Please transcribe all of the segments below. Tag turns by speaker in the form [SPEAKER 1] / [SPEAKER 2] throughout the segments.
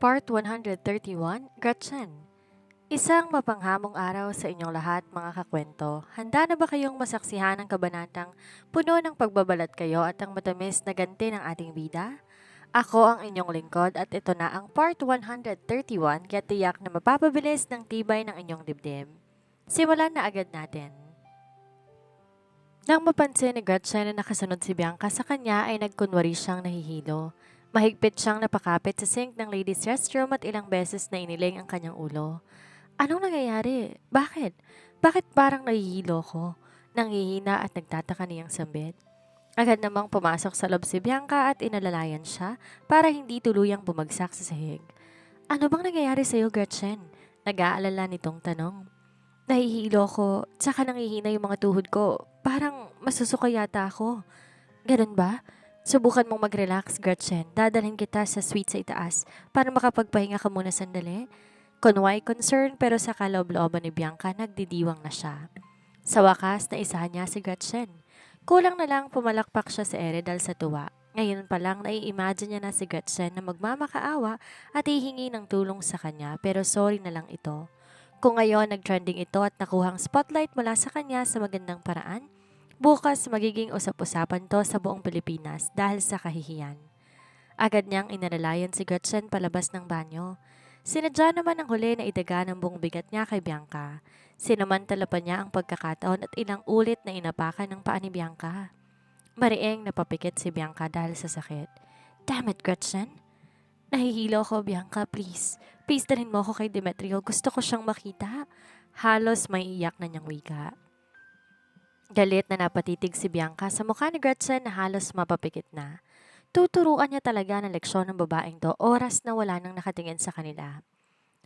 [SPEAKER 1] Part 131, Gretchen. Isang mapanghamong araw sa inyong lahat mga kakwento. Handa na ba kayong masaksihan ng kabanatang puno ng pagbabalat kayo at ang matamis na ganti ng ating bida? Ako ang inyong lingkod at ito na ang Part 131 kaya tiyak na mapapabilis ng tibay ng inyong dibdib. Simulan na agad natin. Nang mapansin ni Gretchen na nakasunod si Bianca sa kanya ay nagkunwari siyang nahihilo. Mahigpit siyang napakapit sa sink ng ladies' restroom at ilang beses na iniling ang kanyang ulo. Anong nangyayari? Bakit? Bakit parang nahihilo ko? Nanghihina at nagtataka niyang sambit. Agad namang pumasok sa loob si Bianca at inalalayan siya para hindi tuluyang bumagsak sa sahig. Ano bang nangyayari sa'yo, Gretchen? Nag-aalala nitong tanong. Nahihilo ko, tsaka nanghihina yung mga tuhod ko. Parang masusuka yata ako. Ganun ba? Subukan mong mag-relax, Gretchen. Dadalhin kita sa suite sa itaas para makapagpahinga ka muna sandali. Kunway concern pero sa kaloob-looban ni Bianca nagdidiwang na siya. Sa wakas, naisahan niya si Gretchen. Kulang na lang pumalakpak siya sa ere dahil sa tuwa. Ngayon pa lang nai-imagine niya na si Gretchen na magmamakaawa at hihingi ng tulong sa kanya pero sorry na lang ito. Kung ngayon nag-trending ito at nakuhang spotlight mula sa kanya sa magandang paraan, bukas magiging usap-usapan to sa buong Pilipinas dahil sa kahihiyan. Agad niyang inalalayan si Gretchen palabas ng banyo. Sinadya naman ang huli na idaga ng buong bigat niya kay Bianca. Sinamantala pa niya ang pagkakataon at ilang ulit na inapakan ng paa ni Bianca. Marieng napapikit si Bianca dahil sa sakit. Damn it, Gretchen! Nahihilo ko, Bianca, please. Please dalhin mo ako kay Demetrio. Gusto ko siyang makita. Halos may iyak na niyang wika. Galit na napatitig si Bianca sa mukha ni Gretchen na halos mapapikit na. Tuturuan niya talaga ng leksyon ng babaeng to oras na wala nang nakatingin sa kanila.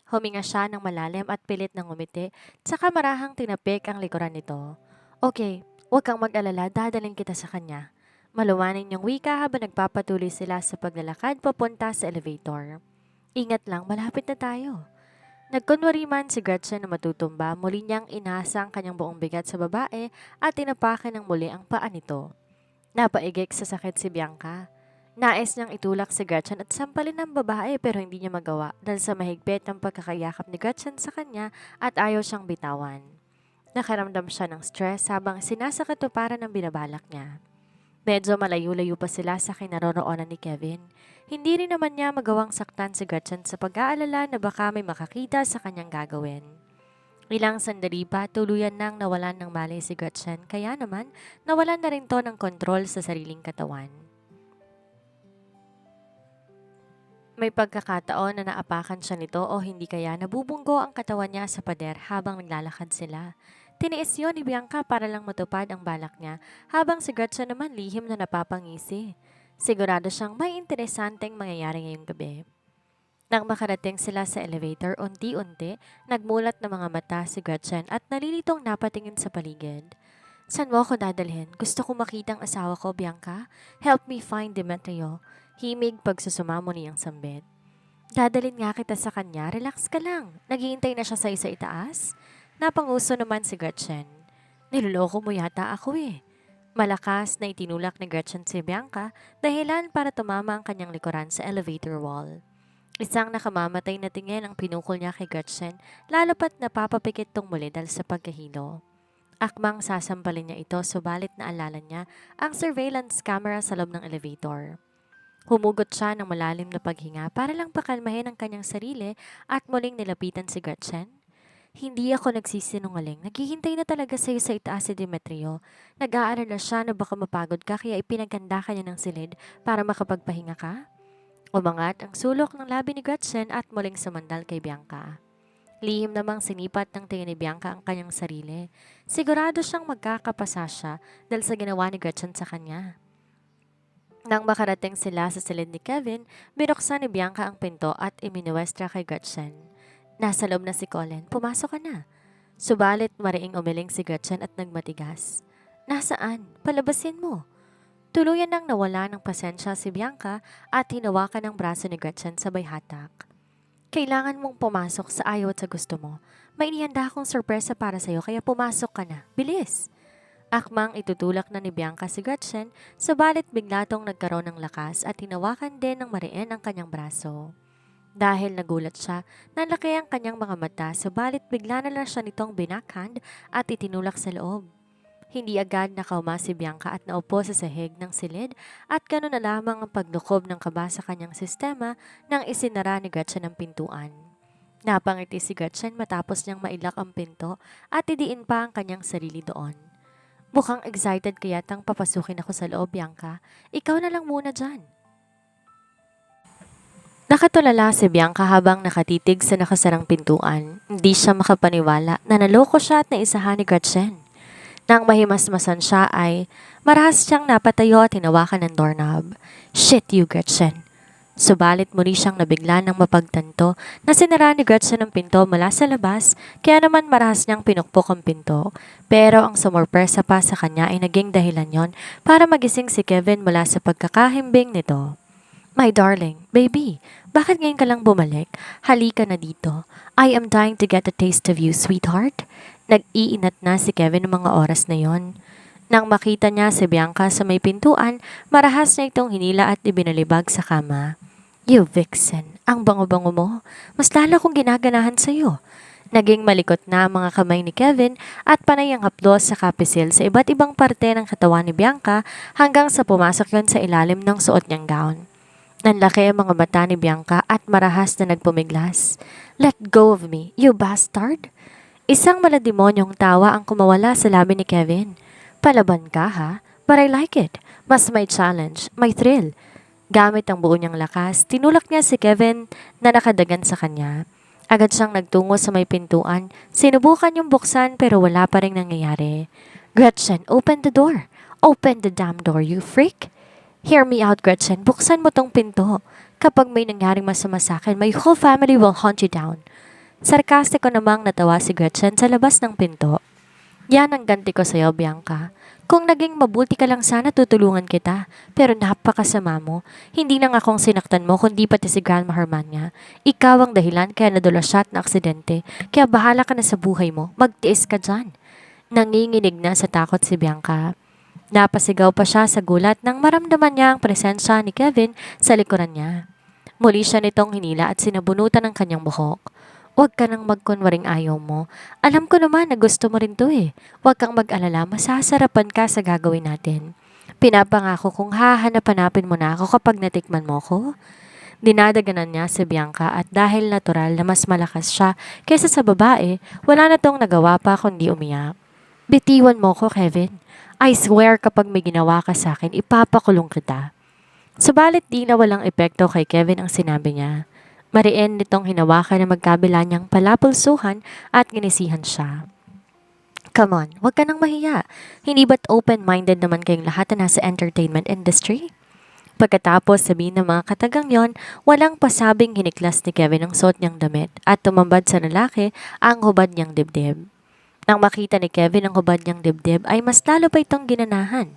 [SPEAKER 1] Huminga siya ng malalim at pilit ng ngumiti, tsaka marahang tinapik ang likuran nito. Okay, huwag kang mag-alala, dadalhin kita sa kanya. Maluwanin niyang wika habang nagpapatuloy sila sa paglalakad papunta sa elevator. Ingat lang, malapit na tayo. Nagkunwari man si Gretchen na matutumba, muli niyang inasa ang kanyang buong bigat sa babae at tinapakan ng muli ang paa nito. Napaigik sa sakit si Bianca. Nais niyang itulak si Gretchen at sampalin ng babae pero hindi niya magawa dahil sa mahigpit ang pagkakayakap ni Gretchen sa kanya at ayaw siyang bitawan. Nakaramdam siya ng stress habang sinasakatuparan ng binabalak niya. Medyo malayo-layo pa sila sa kinaroroonan ni Kevin. Hindi rin naman niya magawang saktan si Gretchen sa pag-aalala na baka may makakita sa kanyang gagawin. Ilang sandali pa, tuluyan nang nawalan ng malay si Gretchen kaya naman nawalan na rin to ng kontrol sa sariling katawan. May pagkakataon na naapakan siya nito o hindi kaya nabubunggo ang katawan niya sa pader habang naglalakad sila. Tiniis yun ni Bianca para lang matupad ang balak niya habang si Gretchen naman lihim na napapangisi. Sigurado siyang may interesanteng mangyayari ngayong gabi. Nang makarating sila sa elevator, unti-unti, nagmulat ng mga mata si Gretchen at nalilitong napatingin sa paligid. Saan mo ako dadalhin? Gusto ko makita ang asawa ko, Bianca. Help me find Demetrio. Himig pagsusumamo niyang sambit. Dadalhin nga kita sa kanya, relax ka lang. Naghihintay na siya sa itaas. Napanguso naman si Gretchen. Niloloko mo yata ako eh. Malakas na itinulak ni Gretchen si Bianca dahilan para tumama ang kanyang likuran sa elevator wall. Isang nakamamatay na tingin ang pinukol niya kay Gretchen, lalo pat napapapikit tong muli dahil sa pagkahilo. Akmang sasampalin niya ito subalit naalala niya ang surveillance camera sa loob ng elevator. Humugot siya ng malalim na paghinga para lang pakalmahin ang kanyang sarili at muling nilapitan si Gretchen. Hindi ako nagsisinungaling. Naghihintay na talaga sa'yo sa itaas si Demetrio. Nag-aalala siya na baka mapagod ka kaya ipinaganda ka niya ng silid para makapagpahinga ka. Umangat ang sulok ng labi ni Gretchen at muling sumandal kay Bianca. Lihim namang sinipat ng tingin ni Bianca ang kanyang sarili. Sigurado siyang magkakapasa siya dahil sa ginawa ni Gretchen sa kanya. Nang makarating sila sa silid ni Kevin, binuksan ni Bianca ang pinto at iminuwestra kay Gretchen. Nasa loob na si Colin, pumasok ka na. Subalit mariing umiling si Gretchen at nagmatigas. Nasaan? Palabasin mo. Tuluyan nang nawala ng pasensya si Bianca at hinawakan ang braso ni Gretchen sabay hatak. Kailangan mong pumasok sa ayaw at sa gusto mo. May inihanda akong sorpresa para sa'yo kaya pumasok ka na. Bilis! Akmang itutulak na ni Bianca si Gretchen, subalit bigla tong nagkaroon ng lakas at hinawakan din ng mariin ang kanyang braso. Dahil nagulat siya, nalaki ang kanyang mga mata subalit bigla na lang siya nitong binakhand at itinulak sa loob. Hindi agad nakauma si Bianca at naupo sa sahig ng silid at gano'n na lamang ang paglukob ng kaba sa kanyang sistema nang isinara ni Gretchen ang pintuan. Napangiti si Gretchen matapos niyang mailak ang pinto at idiin pa ang kanyang sarili doon. Mukhang excited kaya tang papasukin ako sa loob, Bianca. Ikaw na lang muna dyan. Nakatulala si Bianca habang nakatitig sa nakasarang pintuan. Hindi siya makapaniwala na naloko siya at naisahan ni Gretchen. Nang mahimasmasan siya ay marahas siyang napatayo at hinawakan ng doorknob. Shit you, Gretchen. Subalit muli siyang nabigla ng mapagtanto na sinara ni Gretchen ang pinto mula sa labas kaya naman marahas niyang pinukpok ang pinto. Pero ang sumurpresa pa sa kanya ay naging dahilan yon para magising si Kevin mula sa pagkakahimbing nito. My darling, baby, bakit ngayon ka lang bumalik? Halika na dito. I am dying to get a taste of you, sweetheart. Nag-iinat na si Kevin ng mga oras na yon. Nang makita niya si Bianca sa may pintuan, marahas niya itong hinila at ibinalibag sa kama. You vixen, ang bango-bango mo. Mas lalo kong ginaganahan sa'yo. Naging malikot na ang mga kamay ni Kevin at panay ang haplos sa kapisil sa iba't ibang parte ng katawan ni Bianca hanggang sa pumasok yon sa ilalim ng suot niyang gown. Nanlaki ang mga mata ni Bianca at marahas na nagpumiglas. Let go of me, you bastard! Isang malademonyong tawa ang kumawala sa labi ni Kevin. Palaban ka ha? But I like it. Mas may challenge, may thrill. Gamit ang buo niyang lakas, tinulak niya si Kevin na nakadagan sa kanya. Agad siyang nagtungo sa may pintuan. Sinubukan yung buksan pero wala pa rin nangyayari. Gretchen, open the door. Open the damn door, you freak! Hear me out, Gretchen. Buksan mo tong pinto. Kapag may nangyaring masama sa akin, my whole family will hunt you down. Sarkastiko namang natawa si Gretchen sa labas ng pinto. Yan ang ganti ko sa'yo, Bianca. Kung naging mabuti ka lang sana, tutulungan kita. Pero napakasama mo. Hindi lang akong sinaktan mo, kundi pati si Grandma Hermania. Ikaw ang dahilan kaya nadulas siya at na aksidente. Kaya bahala ka na sa buhay mo. Magtiis ka dyan. Nanginginig na sa takot si Bianca. Napasigaw pa siya sa gulat nang maramdaman niya ang presensya ni Kevin sa likuran niya. Muli siya nitong hinila at sinabunutan ng kanyang buhok. Huwag ka nang magkunwaring ayaw mo. Alam ko naman na gusto mo rin to eh. Huwag kang mag-alala, masasarapan ka sa gagawin natin. Pinapangako kong hahanap-hanapin mo na ako kapag natikman mo ko. Dinadaganan niya si Bianca at dahil natural na mas malakas siya kaysa sa babae, wala na tong nagawa pa kundi umiyak. Bitiwan mo ko, Kevin. I swear kapag may ginawa ka sa akin, ipapakulong kita. Subalit di na walang epekto kay Kevin ang sinabi niya. Mariin nitong hinawakan na magkabila niyang palapulsuhan at ginisihan siya. Come on, huwag ka nang mahiya. Hindi ba't open-minded naman kayong lahat na nasa entertainment industry? Pagkatapos sabihin ng mga katagang yon, walang pasabing hiniklas ni Kevin ang suot niyang damit at tumambad sa lalaki ang hubad niyang dibdib. Nang makita ni Kevin ang hubad niyang dibdib ay mas lalo pa itong ginanahan.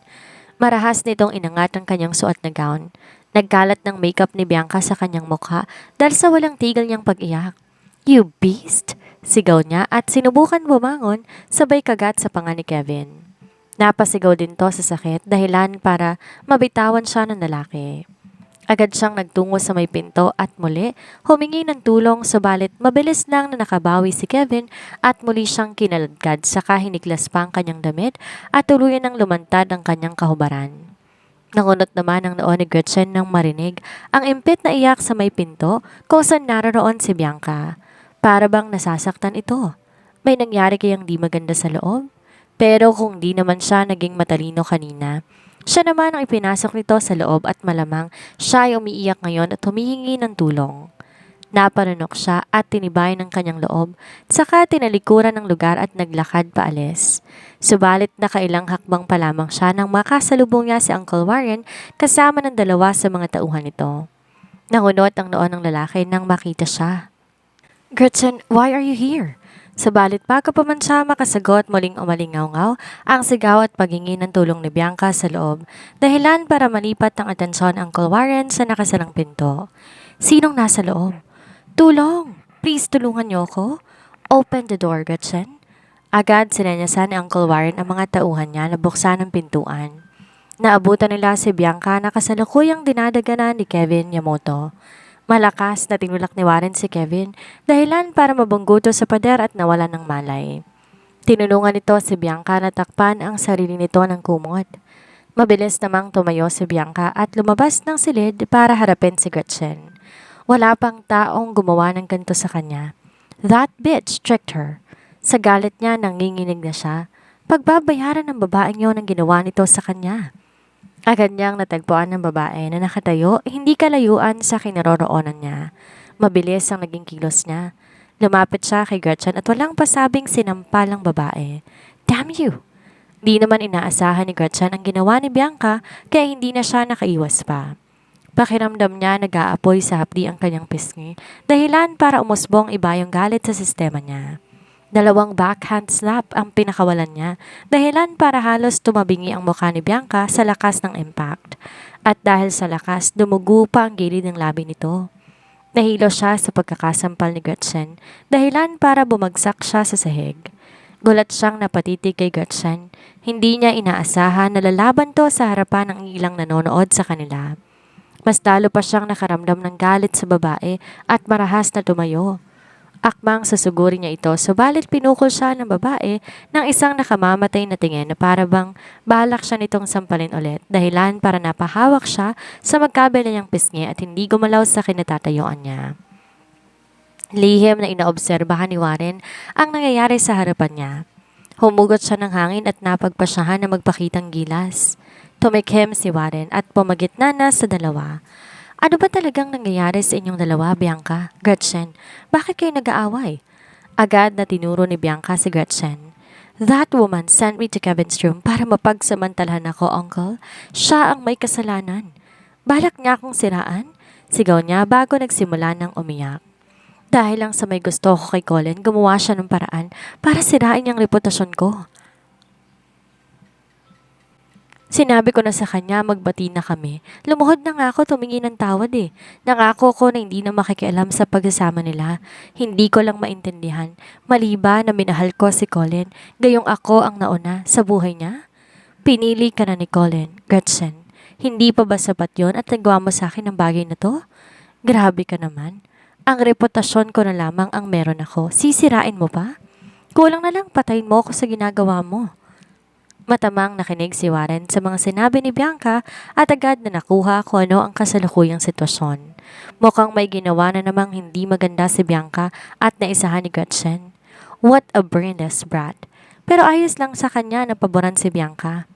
[SPEAKER 1] Marahas nitong inangat ang kanyang suot na gown. Nagkalat ng makeup ni Bianca sa kanyang mukha dahil sa walang tigil niyang pag-iyak. You beast! Sigaw niya at sinubukan bumangon sabay kagat sa panga ni Kevin. Napasigaw din to sa sakit dahilan para mabitawan siya ng lalaki. Agad siyang nagtungo sa may pinto at muli humingi ng tulong subalit mabilis lang na nakabawi si Kevin at muli siyang kinaladkad saka hiniklas pa ang kanyang damit at tuluyan ng lumantad ang kanyang kahubaran. Nangunot naman ang noo ni Gretchen nang marinig ang impit na iyak sa may pinto kung saan naroon si Bianca. Para bang nasasaktan ito. May nangyari kayang di maganda sa loob? Pero kung di naman siya naging matalino kanina, siya naman ang ipinasok nito sa loob at malamang siya ay umiiyak ngayon at humihingi ng tulong. Napanunok siya at tinibay ng kanyang loob, saka tinalikuran ng lugar at naglakad paalis. Subalit nakailang hakbang pa lamang siya nang makasalubong niya si Uncle Warren kasama ng dalawa sa mga tauhan nito. Nangunot ang noo ng lalaki nang makita siya. Gretchen, why are you here? Subalit bago pa man siya makasagot muling umalingaw-ngaw ang sigaw at paghingi ng tulong ni Bianca sa loob, dahilan para malipat ang atensyon ng Uncle Warren sa nakasarang pinto. Sinong nasa loob? Tulong! Please tulungan niyo ako. Open the door, Gretchen. Agad sinanyasan ni Uncle Warren ang mga tauhan niya na buksan ang pintuan. Naabutan nila si Bianca na kasalukuyang dinadaganan ni Kevin Yamoto. Malakas na tinulak ni Warren si Kevin, dahilan para mabungguto sa pader at nawala ng malay. Tinulungan nito si Bianca na takpan ang sarili nito ng kumot. Mabilis namang tumayo si Bianca at lumabas ng silid para harapin si Gretchen. Wala pang taong gumawa ng ganito sa kanya. That bitch tricked her. Sa galit niya nanginginig na siya. Pagbabayaran ng babaeng yon ang ginawa nito sa kanya. Agad niyang natagpuan ng babae na nakatayo hindi kalayuan sa kinaroroonan niya. Mabilis ang naging kilos niya. Lumapit siya kay Gretchen at walang pasabing sinampal ang babae. Damn you! Di naman inaasahan ni Gretchen ang ginawa ni Bianca kaya hindi na siya nakaiwas pa. Pakiramdam niya nag-aapoy sa hapdi ang kanyang pisngi, dahilan para umusbong iba yung galit sa sistema niya. Dalawang backhand slap ang pinakawalan niya, dahilan para halos tumabingi ang mukha ni Bianca sa lakas ng impact. At dahil sa lakas, dumugo pa ang gilid ng labi nito. Nahilo siya sa pagkakasampal ni Gretchen, dahilan para bumagsak siya sa sahig. Gulat siyang napatitig kay Gretchen. Hindi niya inaasahan na lalaban to sa harapan ng ilang nanonood sa kanila. Mas lalo pa siyang nakaramdam ng galit sa babae at marahas na tumayo. Akmang susugurin niya ito, subalit pinukol siya ng babae ng isang nakamamatay na tingin na para bang balak siya nitong sampalin ulit, dahilan para napahawak siya sa magkabila niyang pisngi at hindi gumalaw sa kinatatayuan niya. Lihim na inaobserbahan ni Warren ang nangyayari sa harapan niya. Humugot siya ng hangin at napagpasyahan na magpakitang gilas. Tumikhim si Warren at pumagitna na sa dalawa. Ano ba talagang nangyayari sa inyong dalawa, Bianca? Gretchen, bakit kayo nag-aaway? Agad na tinuro ni Bianca si Gretchen. That woman sent me to Kevin's room para mapagsamantalahan ako, Uncle. Siya ang may kasalanan. Balak niya akong siraan? Sigaw niya bago nagsimula ng umiyak. Dahil lang sa may gusto ko kay Colin, gumawa siya ng paraan para sirain niyang reputasyon ko. Sinabi ko na sa kanya magbati na kami. Lumuhod na nga ako tumingi ng tawad eh. Nangako ko na hindi na makikialam sa pagsasama nila. Hindi ko lang maintindihan. Mali ba na minahal ko si Colin, gayong ako ang nauna sa buhay niya? Pinili ka na ni Colin, Gretchen. Hindi pa ba sapat yon at nagawa mo sa akin ang bagay na to? Grabe ka naman. Ang reputasyon ko na lamang ang meron ako. Sisirain mo pa? Kulang na lang patayin mo ako sa ginagawa mo. Matamang nakinig si Warren sa mga sinabi ni Bianca at agad na nakuha kung ano ang kasalukuyang sitwasyon. Mukhang may ginawa na namang hindi maganda si Bianca at naisahan ni Gretchen. What a brainless brat. Pero ayos lang sa kanya na paboran si Bianca.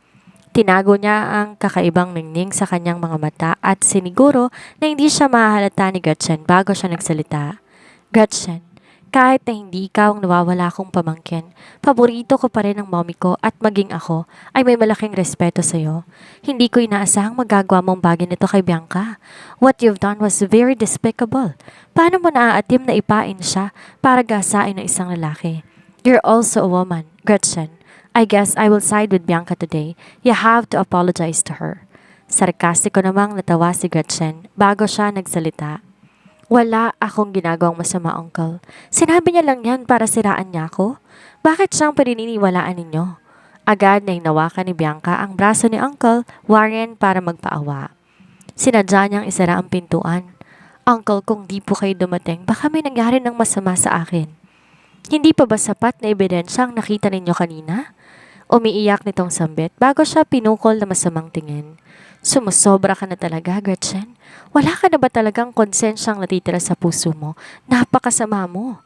[SPEAKER 1] Tinago niya ang kakaibang ningning sa kanyang mga mata at siniguro na hindi siya mahahalata ni Gretchen bago siya nagsalita. Gretchen, kahit na hindi ikaw ang nawawala kong pamangkin, paborito ko pa rin ang mommy ko at maging ako ay may malaking respeto sa'yo. Hindi ko inaasahang magagawa mong bagay nito kay Bianca. What you've done was very despicable. Paano mo naaatim na ipain siya para gasain ng isang lalaki? You're also a woman, Gretchen. I guess I will side with Bianca today. You have to apologize to her. Sarkastiko namang natawa si Gretchen bago siya nagsalita. Wala akong ginagawang masama, Uncle. Sinabi niya lang yan para siraan niya ako. Bakit siyang pininiwalaan ninyo? Agad na hinawakan ni Bianca ang braso ni Uncle Warren para magpaawa. Sinadya niyang isara ang pintuan. Uncle, kung di po kayo dumating, baka may nangyari ng masama sa akin. Hindi pa ba sapat na ebidensya ang nakita ninyo kanina? Umiiyak nitong sambit bago siya pinukol na masamang tingin. Sumusobra ka na talaga, Gretchen. Wala ka na ba talagang konsensyang natitira sa puso mo? Napakasama mo.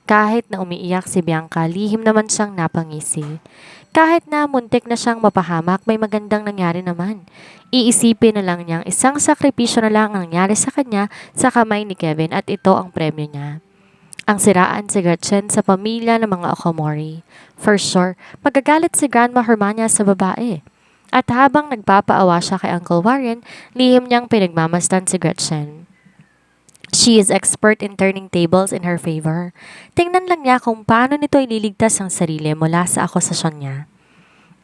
[SPEAKER 1] Kahit na umiiyak si Bianca, lihim naman siyang napangisi. Kahit na muntik na siyang mapahamak, may magandang nangyari naman. Iisipin na lang niyang isang sakripisyo na lang ang nangyari sa kanya sa kamay ni Kevin at ito ang premyo niya. Ang siraan si Gretchen sa pamilya ng mga Okomori. For sure, magagalit si Grandma Hermania sa babae. At habang nagpapaawa siya kay Uncle Warren, lihim niyang pinagmamasdan si Gretchen. She is expert in turning tables in her favor. Tingnan lang niya kung paano nito ililigtas ang sarili mula sa akusasyon niya.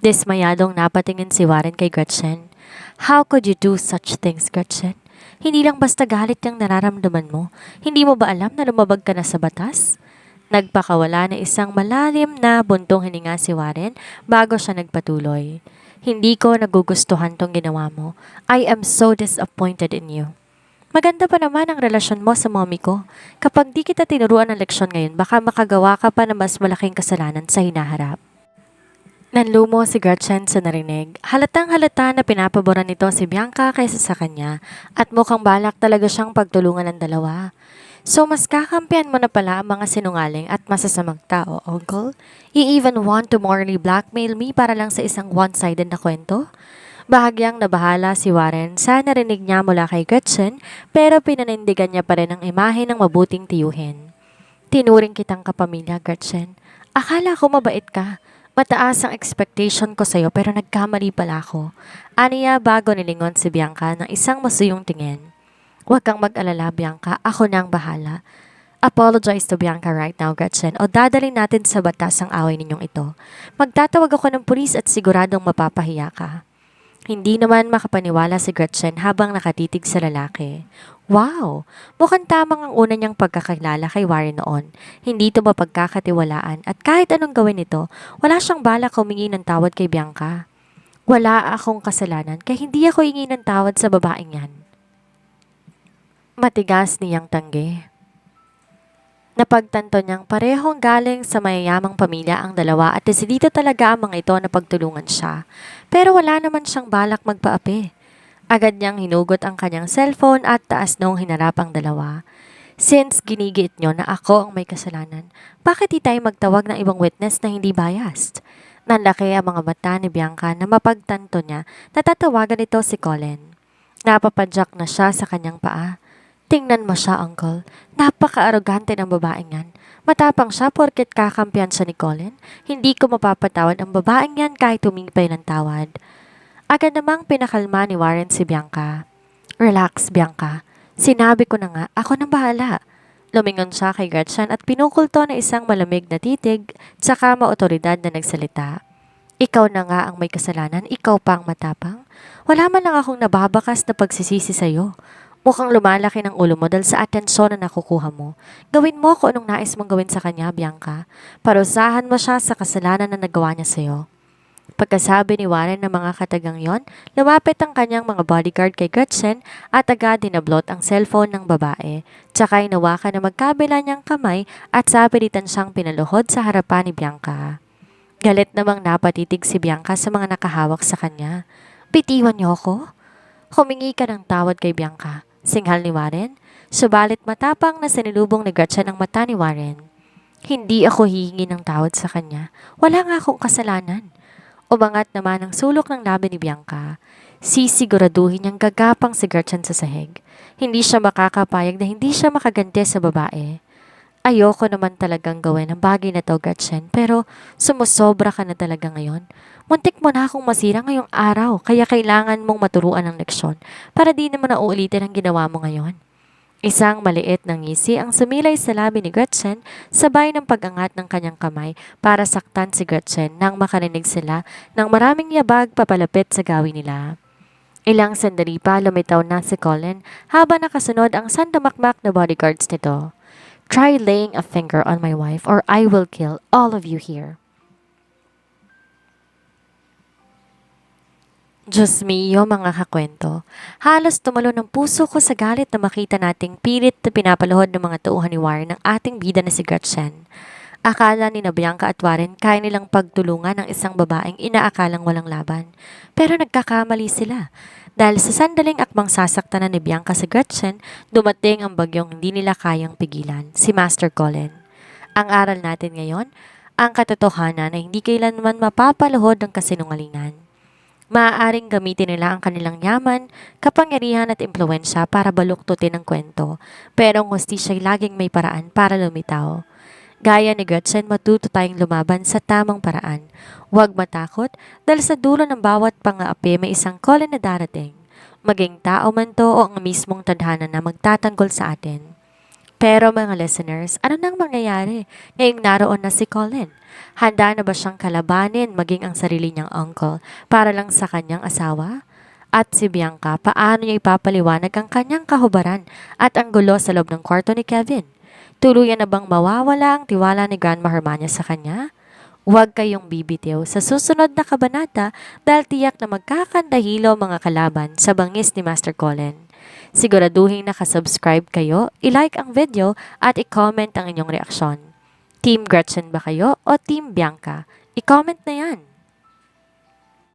[SPEAKER 1] Dismayadong napatingin si Warren kay Gretchen. How could you do such things, Gretchen? Hindi lang basta galit yung nararamdaman mo. Hindi mo ba alam na lumabag ka na sa batas? Nagpakawala na isang malalim na buntong hininga si Warren bago siya nagpatuloy. Hindi ko nagugustuhan tong ginawa mo. I am so disappointed in you. Maganda pa naman ang relasyon mo sa mommy ko. Kapag di kita tinuruan ng leksyon ngayon, baka makagawa ka pa ng mas malaking kasalanan sa hinaharap. Nanlumo si Gretchen sa narinig. Halatang halata na pinapaboran nito si Bianca kaysa sa kanya at mukhang balak talaga siyang pagtulungan ng dalawa. So mas kakampihan mo na pala ang mga sinungaling at masasamang tao, Uncle? You even want to morally blackmail me para lang sa isang one-sided na kwento? Bahagyang nabahala si Warren sa narinig niya mula kay Gretchen pero pinanindigan niya pa rin ang imahe ng mabuting tiyuhin. Tinuring kitang kapamilya, Gretchen. Akala ko mabait ka. Mataas ang expectation ko sa'yo pero nagkamali pala ako. Aniya bago nilingon si Bianca ng isang masuyong tingin. Huwag kang mag-alala, Bianca. Ako na ang bahala. Apologize to Bianca right now, Gretchen, o dadalhin natin sa batas ang away ninyong ito. Magtatawag ako ng pulis at siguradong mapapahiya ka. Hindi naman makapaniwala si Gretchen habang nakatitig sa lalaki. Wow! Mukhang tamang ang una niyang pagkakilala kay Warren noon. Hindi ito mapagkakatiwalaan at kahit anong gawin nito, wala siyang balak humingi ng tawad kay Bianca. Wala akong kasalanan kaya hindi ako hingi ng tawad sa babaeng yan. Matigas niyang tanggi. Napagtanto niyang parehong galing sa mayayamang pamilya ang dalawa at desidido talaga ang mga ito na pagtulungan siya. Pero wala naman siyang balak magpaapi. Agad niyang hinugot ang kanyang cellphone at taas nung hinarap ang dalawa. Since ginigiit niyo na ako ang may kasalanan, bakit di tayo magtawag ng ibang witness na hindi biased? Nanlaki ang mga mata ni Bianca na mapagtanto niya na tatawagan ito si Colin. Napapadyak na siya sa kanyang paa. Tingnan mo siya, Uncle. Napaka-arogante ng babaeng yan. Matapang siya porket kakampiyan siya ni Colin. Hindi ko mapapatawad ang babaeng yan kahit humingi pa ng tawad. Agad namang pinakalma ni Warren si Bianca. Relax, Bianca. Sinabi ko na nga, ako nang bahala. Lumingon siya kay Gretchen at pinukulto na isang malamig na titig tsaka maotoridad na nagsalita. Ikaw na nga ang may kasalanan, ikaw pa ang matapang. Wala man lang akong nababakas na pagsisisi sa'yo. Mukhang lumalaki ng ulo mo dahil sa atensyon na nakukuha mo. Gawin mo kung anong nais mong gawin sa kanya, Bianca. Parusahan mo siya sa kasalanan na nagawa niya sa'yo. Pagkasabi ni Warren ng mga katagang yon, lumapit ang kanyang mga bodyguard kay Gretchen at agad dinablot ang cellphone ng babae. Tsaka inawakan na magkabila niyang kamay at sapilitan siyang pinaluhod sa harapan ni Bianca. Galit namang napatitig si Bianca sa mga nakahawak sa kanya. Bitiwan niyo ako? Humingi ka ng tawad kay Bianca. Singhal ni Warren, subalit matapang na sinilubong ni Gretchen ang mata ni Warren. Hindi ako hihingi ng tawad sa kanya. Wala nga akong kasalanan. Umangat naman ang sulok ng labi ni Bianca. Sisiguraduhin niyang gagapang si Gretchen sa sahig. Hindi siya makakapayag na hindi siya makaganti sa babae. Ayoko naman talagang gawin ang bagay na to, Gretchen, pero sumusobra ka na talaga ngayon. Muntik mo na akong masira ngayong araw, kaya kailangan mong maturuan ng leksyon para di naman na uulitin ang ginawa mo ngayon. Isang maliit na ngisi ang sumilay sa labi ni Gretchen sabay ng pag-angat ng kanyang kamay para saktan si Gretchen nang makarinig sila ng maraming yabag papalapit sa gawin nila. Ilang sandali pa lumitaw na si Colin habang nakasunod ang sandamakmak na bodyguards nito. Try laying a finger on my wife or I will kill all of you here. Diyos mio, mga kakwento. Halos tumalo ng puso ko sa galit na makita nating pilit na pinapaluhod ng mga tauhan ni Warren ng ating bida na si Gretchen. Akala ni na Bianca at Warren kaya nilang pagtulungan ng isang babaeng inaakalang walang laban. Pero nagkakamali sila. Dahil sa sandaling akmang sasaktan na ni Bianca sa Gretchen, dumating ang bagyong hindi nila kayang pigilan, si Master Colin. Ang aral natin ngayon, ang katotohanan na hindi kailanman mapapaluhod ng kasinungalingan. Maaaring gamitin nila ang kanilang yaman, kapangyarihan at impluensya para baluktutin ang kwento, pero ang hustisya ay laging may paraan para lumitaw. Gaya ni Gretchen, matuto tayong lumaban sa tamang paraan. Huwag matakot dahil sa dulo ng bawat pang-aapi may isang Colin na darating. Maging tao man to o ang mismong tadhana na magtatanggol sa atin. Pero mga listeners, ano nang mangyayari ngayong naroon na si Colin? Handa na ba siyang kalabanin maging ang sarili niyang uncle para lang sa kanyang asawa? At si Bianca, paano niya ipapaliwanag ang kanyang kahubaran at ang gulo sa loob ng kwarto ni Kevin? Tuluyan na bang mawawala ang tiwala ni Grandma Hermania sa kanya? Huwag kayong bibitiw sa susunod na kabanata dahil tiyak na magkakandahilo mga kalaban sa bangis ni Master Colin. Siguraduhin nakasubscribe kayo, i-like ang video at i-comment ang inyong reaksyon. Team Gretchen ba kayo o Team Bianca? I-comment na yan!